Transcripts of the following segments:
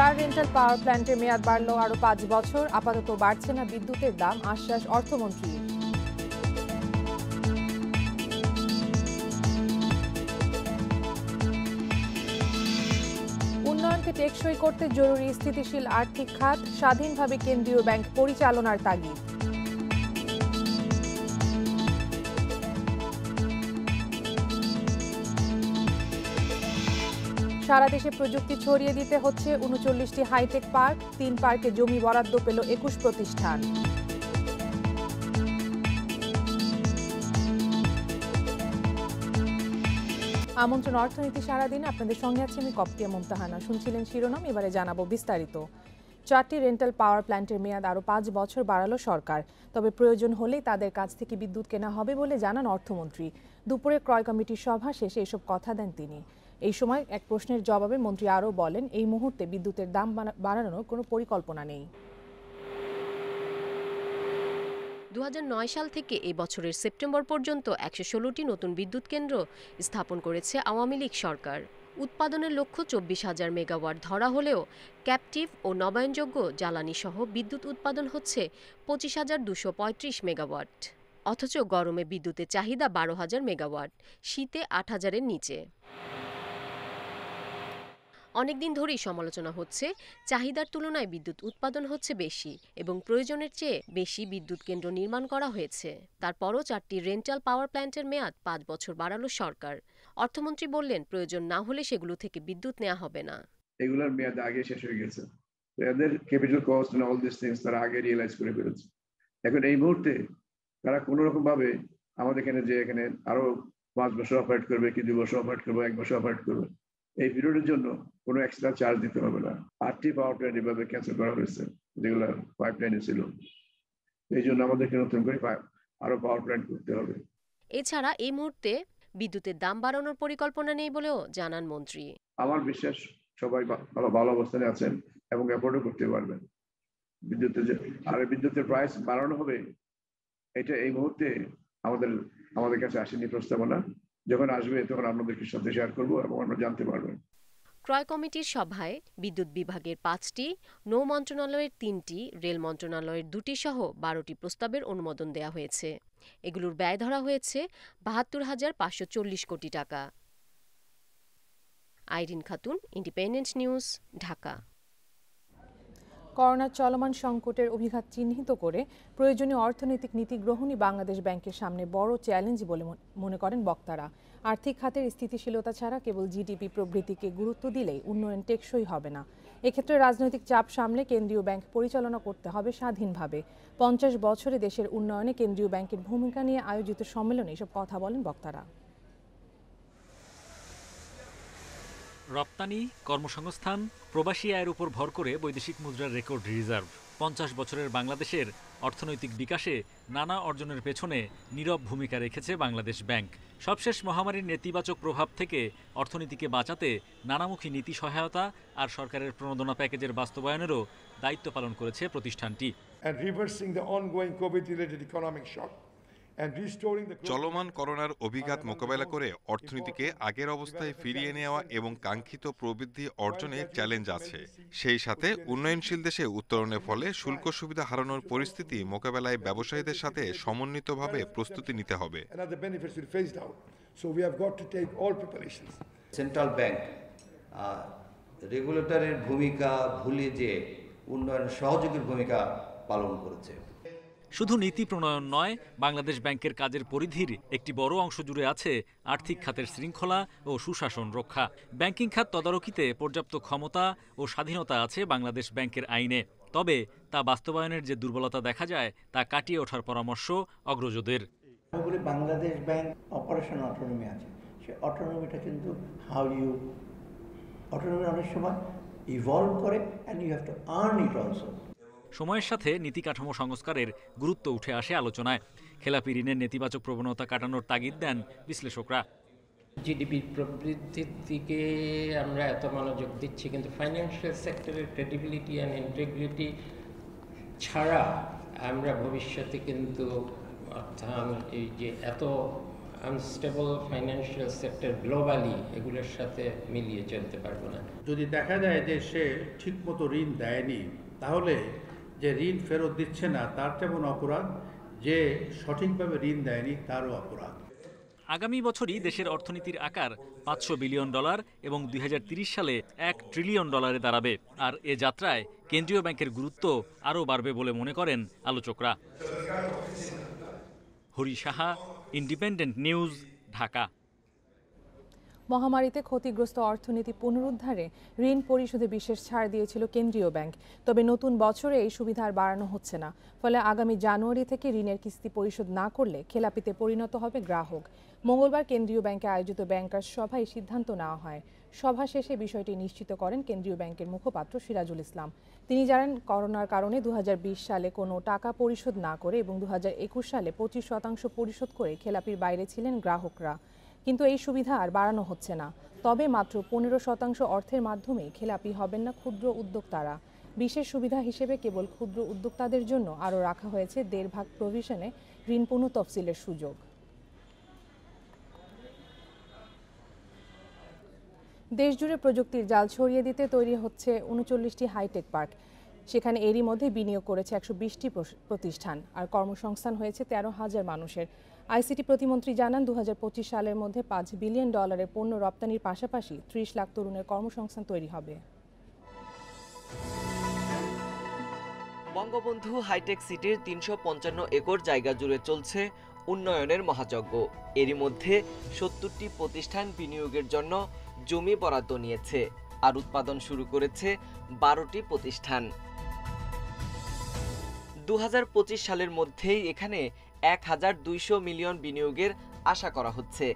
চার রেন্টাল পাওয়ার প্ল্যান্টের মেয়াদ বাড়ল আরও 5 বছর। আপাতত বাড়ছে না বিদ্যুতের দাম, আশ্বাস অর্থমন্ত্রীর। উন্নয়নকে টেকসই করতে জরুরি স্থিতিশীল আর্থিক খাত, স্বাধীনভাবে কেন্দ্রীয় ব্যাংক পরিচালনার তাগিদ। সারা দেশে প্রযুক্তি ছড়িয়ে দিতে হচ্ছে ৩৯টি হাইটেক পার্ক, 3 পার্কে জমি বরাদ্দ পেল 21 প্রতিষ্ঠান। আমন্ত্রণ অর্থনীতি সারাদিন, আপনাদের সঙ্গে আছে আমি কপ্তিয়া মুমতাহানা। শুনছিলেন শিরোনাম, এবারে জানাবো বিস্তারিত। 4টি রেন্টাল পাওয়ার প্ল্যান্টের মেয়াদ আরও 5 বছর বাড়ালো সরকার। তবে প্রয়োজন হলেই তাদের কাছ থেকে বিদ্যুৎ কেনা হবে বলে জানান অর্থমন্ত্রী। দুপুরে ক্রয় কমিটির সভা শেষে এসব কথা দেন তিনি। এই সময় এক প্রশ্নের জবাবে মন্ত্রী আরও বলেন, এই মুহূর্তে বিদ্যুতের দাম বাড়ানোর কোনো পরিকল্পনা নেই। 2009 সাল থেকে এই বছরের সেপ্টেম্বর পর্যন্ত 116টি নতুন বিদ্যুৎ কেন্দ্র স্থাপন করেছে আওয়ামী লীগ সরকার। উৎপাদনের লক্ষ্য 24,000 মেগাওয়াট ধরা হলেও ক্যাপটিভ ও নবায়নযোগ্য জ্বালানি সহ বিদ্যুৎ উৎপাদন হচ্ছে 25,235 মেগাওয়াট। অথচ গরমে বিদ্যুতের চাহিদা 12,000 মেগাওয়াট, শীতে 8,000-এর নিচে। অনেকদিন ধরেই সমালোচনা হচ্ছে, চাহিদার তুলনায় বিদ্যুৎ উৎপাদন হচ্ছে বেশি এবং প্রয়োজনের চেয়ে বেশি বিদ্যুৎ কেন্দ্র নির্মাণ করা হয়েছে। তারপরও 4টি রেন্টাল পাওয়ার প্ল্যান্টের মেয়াদ 5 বছর বাড়ালো সরকার। অর্থমন্ত্রী বললেন, প্রয়োজন না হলে সেগুলো থেকে বিদ্যুৎ নেওয়া হবে না। এগুলোর মেয়াদ আগে শেষ হয়ে গেছে, এদের capital cost and all this things তারা আগে রিয়েলাইজ করে ফেলেছে। এখন এই মুহূর্তে তারা কোনো রকম ভাবে আমাদের এখানে যে এখানে আরো 5 বছর অপারেট করবে, কি 2 বছর অপারেট করবে, 1 বছর অপারেট করবে, এই পিরিয়ডের জন্য কোনো এক্সট্রা চার্জ দিতে হবে না। 8টি পাওয়ার প্ল্যান্ট এভাবে ক্যান্সেল করা হয়েছে যেগুলো পাইপলাইনে ছিল। এই জন্য আমাদেরকে নতুন করে আরো পাওয়ার প্ল্যান্ট করতে হবে। এছাড়া এই মুহূর্তে বিদ্যুতের দাম বাড়ানোর পরিকল্পনা নেই বলেও জানান মন্ত্রী। আমার বিশ্বাস সবাই ভালো অবস্থানে আছেন এবং অ্যাফোর্ডও করতে পারবেন। বিদ্যুতের প্রাইস বাড়ানো হবে, এটা এই মুহূর্তে আমাদের কাছে আসেনি প্রস্তাবনা। যখন আসবে তখন আপনাদের সাথে শেয়ার করবো এবং আমরা জানতে পারবেন। ক্রয় কমিটির সভায় বিদ্যুৎ বিভাগের 5টি, নৌ মন্ত্রণালয়ের 3টি, রেল মন্ত্রণালয়ের 2টি সহ 12টি প্রস্তাবের অনুমোদন দেওয়া হয়েছে। এগুলোর ব্যয় ধরা হয়েছে 72,540 কোটি টাকা। Irin Khatun, independent news, Dhaka. করোনার চলমান সংকটের অভিঘাত চিহ্নিত করে প্রয়োজনীয় অর্থনৈতিক নীতি গ্রহণই বাংলাদেশ ব্যাংকের সামনে বড় চ্যালেঞ্জ বলে মনে করেন বক্তারা। আর্থিক খাতের স্থিতিশীলতা ছাড়া কেবল জিডিপি প্রবৃদ্ধিকে গুরুত্ব দিলেই উন্নয়ন টেকসই হবে না। এক্ষেত্রে রাজনৈতিক চাপ সামলে কেন্দ্রীয় ব্যাংক পরিচালনা করতে হবে স্বাধীনভাবে। 50 বছরে দেশের উন্নয়নে কেন্দ্রীয় ব্যাংকের ভূমিকা নিয়ে আয়োজিত সম্মেলনে এসব কথা বলেন বক্তারা। রপ্তানি, কর্মসংস্থান, প্রবাসী আয়ের উপর ভর করে বৈদেশিক মুদ্রার রেকর্ড রিজার্ভ। 50 বছরের বাংলাদেশের অর্থনৈতিক বিকাশে নানা অর্জনের পেছনে নীরব ভূমিকা রেখেছে বাংলাদেশ ব্যাংক। সবশেষ মহামারীর নেতিবাচক প্রভাব থেকে অর্থনীতিকে বাঁচাতে নানামুখী নীতি সহায়তা আর সরকারের প্রণোদনা প্যাকেজের বাস্তবায়নেরও দায়িত্ব পালন করেছে প্রতিষ্ঠানটি। চলমান করোনার অভিঘাত মোকাবেলা করে অর্থনীতিকে আগের অবস্থায় ফিরিয়ে নেওয়া এবং কাঙ্ক্ষিত প্রবৃদ্ধি অর্জনে চ্যালেঞ্জ আছে। সেই সাথে উন্নয়নশীল দেশে উত্তরণের ফলে শুল্ক সুবিধা হারানোর পরিস্থিতি মোকাবেলায় ব্যবসায়ীদের সাথে সমন্বিতভাবে প্রস্তুতি নিতে হবে। সেন্ট্রাল ব্যাংক রেগুলেটরের ভূমিকা ভুলে যে উন্নয়ন সহযোগীর ভূমিকা পালন করেছে। শুধু নীতি প্রণয়ন নয়, বাংলাদেশ ব্যাংকের কাজের পরিধির একটি বড় অংশ জুড়ে আছে আর্থিক খাতের শৃঙ্খলা ও সুশাসন রক্ষা। ব্যাংকিং খাত তদারকিতে পর্যাপ্ত ক্ষমতা ও স্বাধীনতা আছে বাংলাদেশ ব্যাংকের আইনে। তবে তা বাস্তবায়নের যে দুর্বলতা দেখা যায় তা কাটিয়ে ওঠার পরামর্শ অগ্রজদের। বাংলাদেশ ব্যাংক অপারেশন অটোনমি আছে, সে অটোনমিটা কিন্তু অটোনমি অনেক সময় ইভলভ করে and you have to earn it also. সময়ের সাথে নীতি কাঠামো সংস্কারের গুরুত্ব উঠে আসে আলোচনায়। খেলাপি ঋণের নেতিবাচক প্রবণতা কাটানোর তাগিদ দেন বিশ্লেষকরা। জিডিপি প্রবৃদ্ধির দিকে আমরা এত মনোযোগ দিচ্ছি, কিন্তু ফাইন্যান্সিয়াল সেক্টরের ক্রেডিবিলিটি অ্যান্ড ইন্টিগ্রিটি ছাড়া আমরা ভবিষ্যতে কিন্তু এই যে এত আনস্টেবল ফাইন্যান্সিয়াল সেক্টর গ্লোবালি এগুলোর সাথে মিলিয়ে চলতে পারবো না। যদি দেখা যায় যে সে ঠিকমতো ঋণ দেয়নি, তাহলে যে ঋণ ফেরত দিচ্ছে না তার তেমন অপরাধ, যে সঠিকভাবে ঋণ দেয়নি তারও অপরাধ। আগামী বছরই দেশের অর্থনীতির আকার $500 বিলিয়ন এবং 2030 সালে $1 ট্রিলিয়ন দাঁড়াবে। আর এ যাত্রায় কেন্দ্রীয় ব্যাংকের গুরুত্ব আরও বাড়বে বলে মনে করেন আলোচকরা। Hari Saha, independent news, Dhaka. মহামারীতে ক্ষতিগ্রস্ত অর্থনীতি পুনরুদ্ধারে ঋণ পরিশোধে বিশেষ ছাড় দিয়েছিল কেন্দ্রীয় ব্যাংক। তবে নতুন বছরে এই সুবিধা আর বাড়ানো হচ্ছে না। ফলে আগামী জানুয়ারি থেকে ঋণের কিস্তি পরিশোধ না করলে খেলাপিতে পরিণত হবে গ্রাহক। মঙ্গলবার কেন্দ্রীয় ব্যাংকে আয়োজিত ব্যাংকার্স সভায় সিদ্ধান্ত নেওয়া হয়। সভা শেষে বিষয়টি নিশ্চিত করেন কেন্দ্রীয় ব্যাংকের মুখপাত্র সিরাজুল ইসলাম। তিনি জানান, করোনার কারণে 2020 সালে কোনো টাকা পরিশোধ না করে এবং 2021 সালে 25% পরিশোধ করে খেলাপির বাইরে ছিলেন গ্রাহকরা। কিন্তু এই সুবিধা আর বাড়ানো হচ্ছে না। তবে মাত্র 15% অর্থের মাধ্যমে খেলাপি হবেন না ক্ষুদ্র উদ্যোক্তারা। বিশেষ সুবিধা হিসেবে কেবল ক্ষুদ্র উদ্যোক্তাদের জন্য আরও রাখা হয়েছে 1.5% প্রভিশনে ঋণ পুনঃ তফসিলের সুযোগ। দেশজুড়ে প্রযুক্তির জাল ছড়িয়ে দিতে তৈরি হচ্ছে 39টি হাইটেক পার্ক। সেখানে এরই মধ্যে বিনিয়োগ করেছে 120টি প্রতিষ্ঠান, আর কর্মসংস্থান হয়েছে 13,000 মানুষের। আইসিটি প্রতিমন্ত্রী জানান, 2025 সালের মধ্যে $5 বিলিয়ন পণ্য রপ্তানির পাশাপাশি 30 লাখ তরুণের কর্মসংস্থান তৈরি হবে। বঙ্গবন্ধু হাইটেক সিটির 355 একর জায়গা জুড়ে চলছে উন্নয়নের মহাযজ্ঞ। এরই মধ্যে 70টি প্রতিষ্ঠান বিনিয়োগের জন্য জমি বরাদ্দ নিয়েছে, আর উৎপাদন শুরু করেছে 12টি প্রতিষ্ঠান। 2025 সালের মধ্যেই এখানে 1200 মিলিয়ন বিনিয়োগের আশা করা হচ্ছে,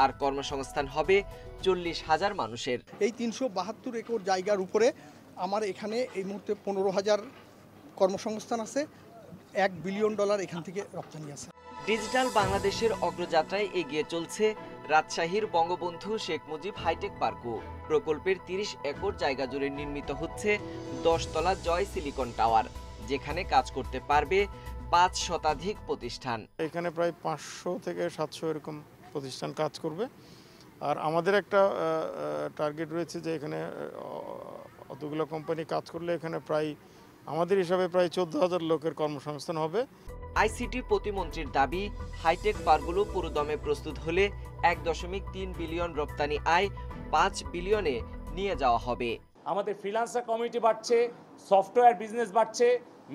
আর কর্মসংস্থান হবে 40,000 মানুষের। এই 372 একর জায়গার উপরে আমার এখানে এই মুহূর্তে 15,000 কর্মসংস্থান আছে। $1 বিলিয়ন এখান থেকে রপ্তানি আছে। ডিজিটাল বাংলাদেশের অগ্রযাত্রায় এগিয়ে চলছে রাজশাহীর বঙ্গবন্ধু শেখ মুজিব হাইটেক পার্কও। প্রকল্পের 30 একর জায়গা জুড়ে নির্মিত হচ্ছে 10 তলা জয় সিলিকন টাওয়ার, যেখানে কাজ করতে পারবে 5 শতাধিক প্রতিষ্ঠান। এখানে প্রায় 500 থেকে 700 এরকম প্রতিষ্ঠান কাজ করবে। আর আমাদের একটা টার্গেট রয়েছে যে এখানে অতগুলো কোম্পানি কাজ করলে এখানে প্রায় আমাদের হিসাবে প্রায় 14,000 লোকের কর্মসংস্থান হবে। আইসিটি প্রতিমন্ত্রীর দাবি, হাইটেক পার্কগুলো পুরোদমে প্রস্তুত হলে 1.3 বিলিয়ন রপ্তানি আয় 5 বিলিয়নে নিয়ে যাওয়া হবে। আমাদের ফ্রিল্যান্সার কমিউনিটি বাড়ছে, সফটওয়্যার বিজনেস বাড়ছে,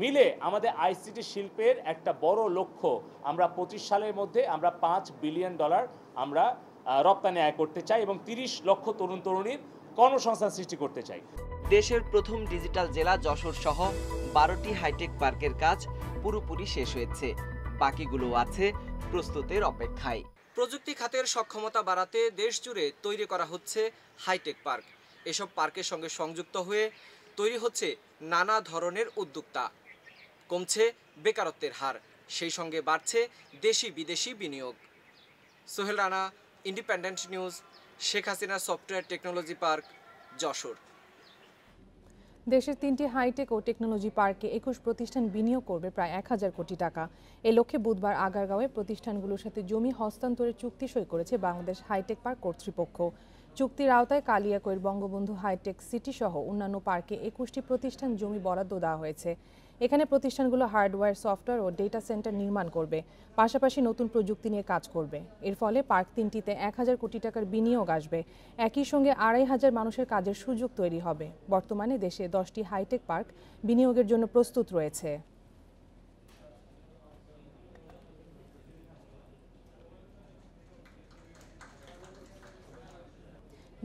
মিলে আমাদের আইসিটি শিল্পের একটা বড় লক্ষ্য, আমরা 25 সালের মধ্যে আমরা $5 বিলিয়ন আমরা রপ্তানি আয় করতে চাই এবং 30 লক্ষ তরুণ তরুণীর কর্মসংস্থান সৃষ্টি করতে চাই। দেশের প্রথম ডিজিটাল জেলা যশোর সহ 12টি হাইটেক পার্কের কাজ পুরোপুরি শেষ হয়েছে, বাকিগুলো আছে প্রস্তুতের অপেক্ষায়। প্রযুক্তি খাতের সক্ষমতা বাড়াতে দেশ জুড়ে তৈরি করা হচ্ছে হাইটেক পার্ক। এসব পার্কের সঙ্গে সংযুক্ত হয়ে তৈরি হচ্ছে নানা ধরনের উদ্যোক্তা। কমছে বেকারত্বের হার, সেই সঙ্গে বাড়ছে দেশি বিদেশি বিনিয়োগ। Sohel Rana, independent news, Sheikh Hasina software technology park, Jessore. দেশের 3টি হাইটেক ও টেকনোলজি পার্কে 21 প্রতিষ্ঠান বিনিয়োগ করবে প্রায় 1000 কোটি টাকা। এ লক্ষ্যে বুধবার আগারগাঁওয়ে প্রতিষ্ঠানগুলোর সাথে জমি হস্তান্তরের চুক্তি সই করেছে বাংলাদেশ হাইটেক পার্ক কর্তৃপক্ষ। চুক্তির আওতায় কালিয়াকৈর বঙ্গবন্ধু হাইটেক সিটি সহ অন্যান্য পার্কে 21টি প্রতিষ্ঠান জমি বরাদ্দ দেওয়া হয়েছে। এখানে প্রতিষ্ঠানগুলো হার্ডওয়্যার, সফটওয়্যার ও ডেটা সেন্টার নির্মাণ করবে, পাশাপাশি নতুন প্রযুক্তি নিয়ে কাজ করবে। এর ফলে পার্ক 3টিতে 1000 কোটি টাকার বিনিয়োগ আসবে। একই সঙ্গে 2500 মানুষের কাজের সুযোগ তৈরি হবে। বর্তমানে দেশে 10টি হাইটেক পার্ক বিনিয়োগের জন্য প্রস্তুত রয়েছে।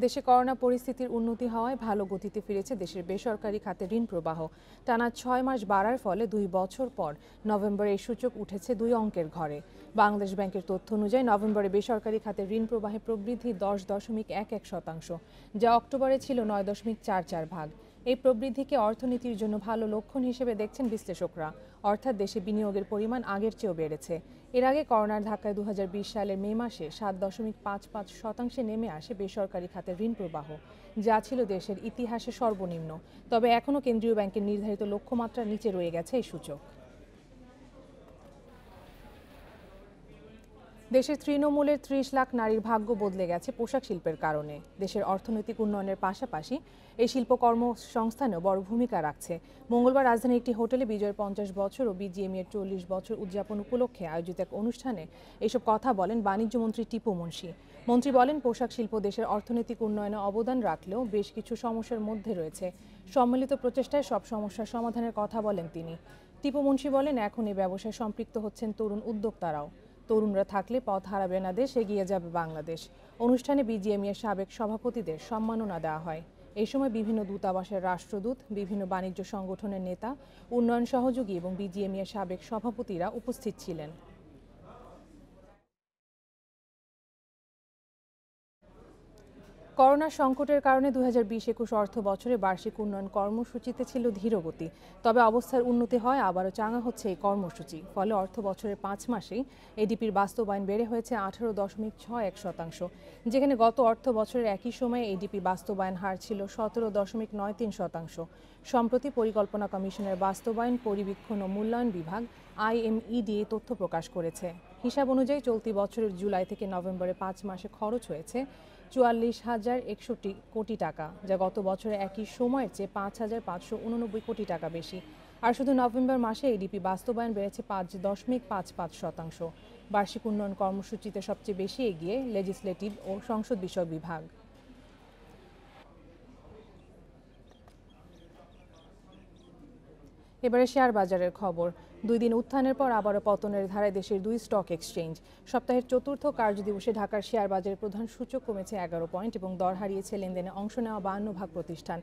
দেশে করোনা পরিস্থিতির উন্নতি হওয়ায় ভালো গতিতে ফিরেছে দেশের বেসরকারি খাতে ঋণ প্রবাহ। টানা 6 মাস বাড়ার ফলে 2 বছর পর নভেম্বরে এই সূচক উঠেছে 2 অঙ্কের ঘরে। বাংলাদেশ ব্যাংকের তথ্য অনুযায়ী নভেম্বরে বেসরকারি খাতে ঋণ প্রবাহে প্রবৃদ্ধি 10.11%, যা অক্টোবরে ছিল 9.44%। এই প্রবৃদ্ধিকে অর্থনীতির জন্য ভালো লক্ষণ হিসেবে দেখছেন বিশ্লেষকরা। অর্থাৎ দেশে বিনিয়োগের পরিমাণ আগের চেয়েও বেড়েছে। এর আগে করোনার ধাক্কায় 2020 সালের মে মাসে 7.55% নেমে আসে বেসরকারি খাতের ঋণ প্রবাহ, যা ছিল দেশের ইতিহাসে সর্বনিম্ন। তবে এখনও কেন্দ্রীয় ব্যাংকের নির্ধারিত লক্ষ্যমাত্রার নিচে রয়ে গেছে এই সূচক। দেশের তৃণমূলের ৩০ লাখ নারীর ভাগ্য বদলে গেছে পোশাক শিল্পের কারণে। দেশের অর্থনৈতিক উন্নয়নের পাশাপাশি এই শিল্প কর্মসংস্থানেও বড় ভূমিকা রাখছে। মঙ্গলবার রাজধানীর একটি হোটেলে বিজয়ের ৫০ বছর ও বিজিএমইএর ৪০ বছর উদযাপন উপলক্ষে আয়োজিত এক অনুষ্ঠানে এসব কথা বলেন বাণিজ্যমন্ত্রী টিপু মুনশি। মন্ত্রী বলেন, পোশাক শিল্প দেশের অর্থনৈতিক উন্নয়নে অবদান রাখলেও বেশ কিছু সমস্যার মধ্যে রয়েছে। সম্মিলিত প্রচেষ্টায় সব সমস্যার সমাধানের কথা বলেন তিনি। টিপু মুনশি বলেন, এখন এই ব্যবসায় সম্পৃক্ত হচ্ছেন তরুণ উদ্যোক্তারাও। তরুণরা থাকলে পথ হারাবে না দেশ, এগিয়ে যাবে বাংলাদেশ। অনুষ্ঠানে বিজিএমইএর সাবেক সভাপতিদের সম্মাননা দেওয়া হয়। এই সময় বিভিন্ন দূতাবাসের রাষ্ট্রদূত, বিভিন্ন বাণিজ্য সংগঠনের নেতা, উন্নয়ন সহযোগী এবং বিজিএমইএর সাবেক সভাপতিরা উপস্থিত ছিলেন। করোনা সংকটের কারণে 2020-21 অর্থ বছরে বার্ষিক উন্নয়ন কর্মসূচিতে ছিল ধীরগতি। তবে অবস্থার উন্নতি হয়, আবারও চাঙা হচ্ছে এই কর্মসূচি। ফলে অর্থ বছরের 5 মাসেই এডিপির বাস্তবায়ন বেড়ে হয়েছে 18.61%, যেখানে গত অর্থ বছরের একই সময়ে এডিপি বাস্তবায়ন হার ছিল 17.93%। সম্প্রতি পরিকল্পনা কমিশনের বাস্তবায়ন, পরিবীক্ষণ ও মূল্যায়ন বিভাগ IMED এই তথ্য প্রকাশ করেছে। হিসাব অনুযায়ী চলতি বছরের জুলাই থেকে নভেম্বরে 5 মাসে খরচ হয়েছে 44,061 কোটি টাকা, যা গত বছরের একই সময়ের চেয়ে 5,589 কোটি টাকা বেশি। আর শুধু নভেম্বর মাসে এডিপি বাস্তবায়ন বেড়েছে 5.55%। বার্ষিক উন্নয়ন কর্মসূচিতে সবচেয়ে বেশি এগিয়ে লেজিসলেটিভ ও সংসদ বিষয়ক বিভাগ। এবারে শেয়ার বাজারের খবর। 2 দিন উত্থানের পর আবারও পতনের ধারায় দেশের 2 স্টক এক্সচেঞ্জ। সপ্তাহের চতুর্থ কার্যদিবসে ঢাকার শেয়ার বাজারের প্রধান সূচক কমেছে 11 পয়েন্ট এবং দর হারিয়েছে লেনদেনে অংশ নেওয়া 52 ভাগ প্রতিষ্ঠান।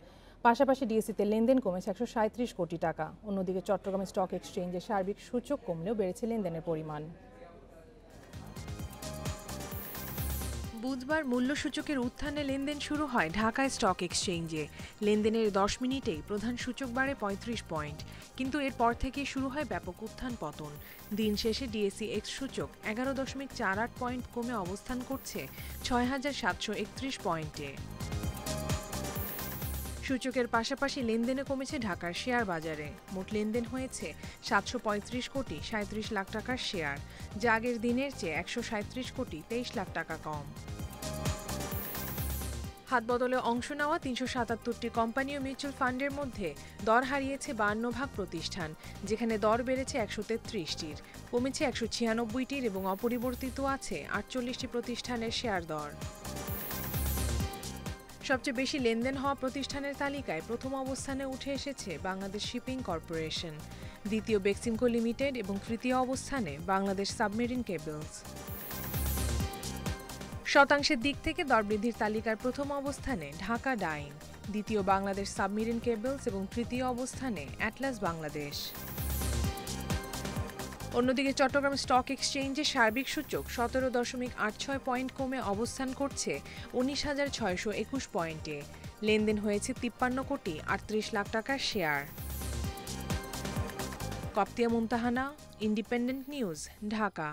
পাশাপাশি ডিএসইতে লেনদেন কমেছে 137 কোটি টাকা। অন্যদিকে চট্টগ্রাম স্টক এক্সচেঞ্জের সার্বিক সূচক কমলেও বেড়েছে লেনদেনের পরিমাণ। বুধবার মূল্যসূচকের উত্থানে লেনদেন শুরু হয় ঢাকা স্টক এক্সচেঞ্জে। লেনদেনের 10 মিনিটেই প্রধান সূচক বাড়ে 35 পয়েন্ট, কিন্তু এরপর থেকেই শুরু হয় ব্যাপক উত্থান পতন। দিন শেষে ডিএসই এক্স সূচক 11.48 পয়েন্ট কমে অবস্থান করছে 6,731 পয়েন্টে। সূচকের পাশাপাশি লেনদেনে কমেছে ঢাকার শেয়ার বাজারে। মোট লেনদেন হয়েছে 735 কোটি 37 লাখ টাকার শেয়ার, যা আগের দিনের চেয়ে 137 কোটি 23 লাখ টাকা কম। হাত বদলে অংশ নেওয়া 377টি কোম্পানি ও মিউচুয়াল ফান্ডের মধ্যে দর হারিয়েছে 52 ভাগ প্রতিষ্ঠান, যেখানে দর বেড়েছে 133টির, কমেছে 196টির এবং অপরিবর্তিত আছে 48টি প্রতিষ্ঠানের শেয়ার দর। সবচেয়ে বেশি লেনদেন হওয়া প্রতিষ্ঠানের তালিকায় প্রথম অবস্থানে উঠে এসেছে বাংলাদেশ শিপিং কর্পোরেশন, দ্বিতীয় বেক্সিমকো লিমিটেড এবং তৃতীয় অবস্থানে বাংলাদেশ সাবমেরিন কেবলস। শতাংশের দিক থেকে দরবৃদ্ধির তালিকার প্রথম অবস্থানে ঢাকা ডাইন, দ্বিতীয় বাংলাদেশ সাবমেরিন কেবলস এবং তৃতীয় অবস্থানে অ্যাটলাস বাংলাদেশ। অন্যদিকে চট্টগ্রাম স্টক এক্সচেঞ্জে সার্বিক সূচক 17.86 পয়েন্ট কমে অবস্থান করছে 19,621 পয়েন্টে। লেনদেন হয়েছে 53 কোটি 38 লাখ টাকার share. Koptia Mumtahana, independent news, Dhaka.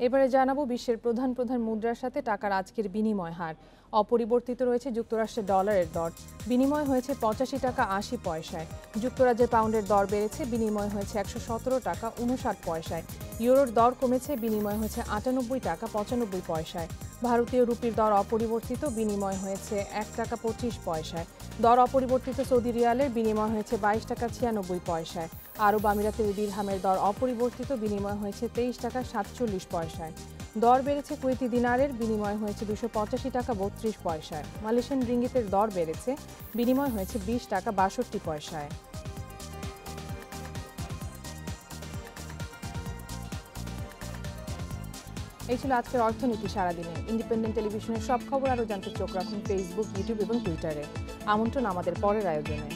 এবারে জানাবো বিশ্বের প্রধান মুদ্রার সাথে টাকার আজকের বিনিময় হার। অপরিবর্তিত রয়েছে যুক্তরাষ্ট্রের ডলারের দর, বিনিময় হয়েছে 85 টাকা 80 পয়সায়। যুক্তরাজ্যের পাউন্ডের দর বেড়েছে, বিনিময় হয়েছে 117 টাকা 59 পয়সায়। ইউরোর দর কমেছে, বিনিময় হয়েছে 98 টাকা 95 পয়সায়। ভারতীয় রুপির দর অপরিবর্তিত, বিনিময় হয়েছে 1 টাকা 25 পয়সায়। দর অপরিবর্তিত সৌদি রিয়ালের বিনিময় হয়েছে 22 টাকা 96 পয়সায়। আরব আমিরাতের দিরহামের দর অপরিবর্তিত, বিনিময় হয়েছে 23 টাকা 47 পয়সায়। দর বেড়েছে কুয়েতি দিনারের, বিনিময় হয়েছে 285 টাকা 32 পয়সায়। মালয়েশিয়ান রিঙ্গিতের দর বেড়েছে, বিনিময় হয়েছে 20 টাকা 62 পয়সায়। এই ছিল আজকের অর্থনীতি সারাদিনে। ইন্ডিপেন্ডেন্ট টেলিভিশনের সব খবর আরও জানতে চোখ রাখুন ফেসবুক, ইউটিউব এবং টুইটারে। আমন্ত্রণ আমাদের পরের আয়োজনে।